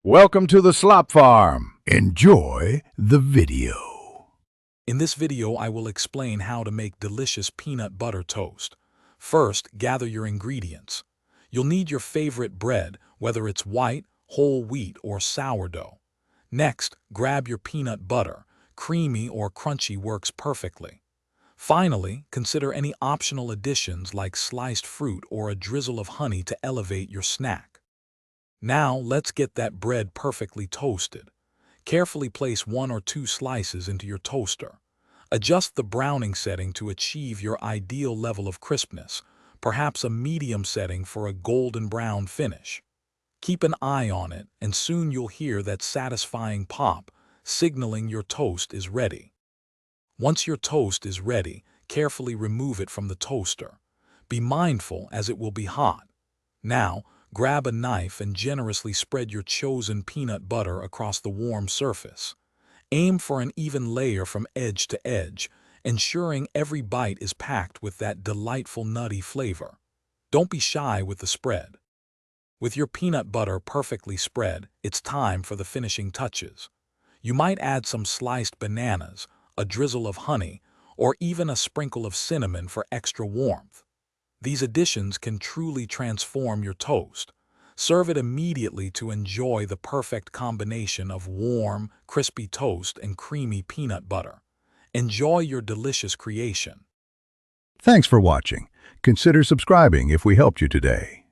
Welcome to the Slop Farm. Enjoy the video. In this video, I will explain how to make delicious peanut butter toast. First, gather your ingredients. You'll need your favorite bread, whether it's white, whole wheat, or sourdough. Next, grab your peanut butter. Creamy or crunchy works perfectly. Finally, consider any optional additions like sliced fruit or a drizzle of honey to elevate your snack. Now, let's get that bread perfectly toasted. Carefully place 1 or 2 slices into your toaster. Adjust the browning setting to achieve your ideal level of crispness, perhaps a medium setting for a golden brown finish. Keep an eye on it, and soon you'll hear that satisfying pop, signaling your toast is ready. Once your toast is ready, carefully remove it from the toaster. Be mindful as it will be hot. Now, grab a knife and generously spread your chosen peanut butter across the warm surface. Aim for an even layer from edge to edge, ensuring every bite is packed with that delightful nutty flavor. Don't be shy with the spread. With your peanut butter perfectly spread, it's time for the finishing touches. You might add some sliced bananas, a drizzle of honey, or even a sprinkle of cinnamon for extra warmth. These additions can truly transform your toast. Serve it immediately to enjoy the perfect combination of warm, crispy toast and creamy peanut butter. Enjoy your delicious creation. Thanks for watching. Consider subscribing if we helped you today.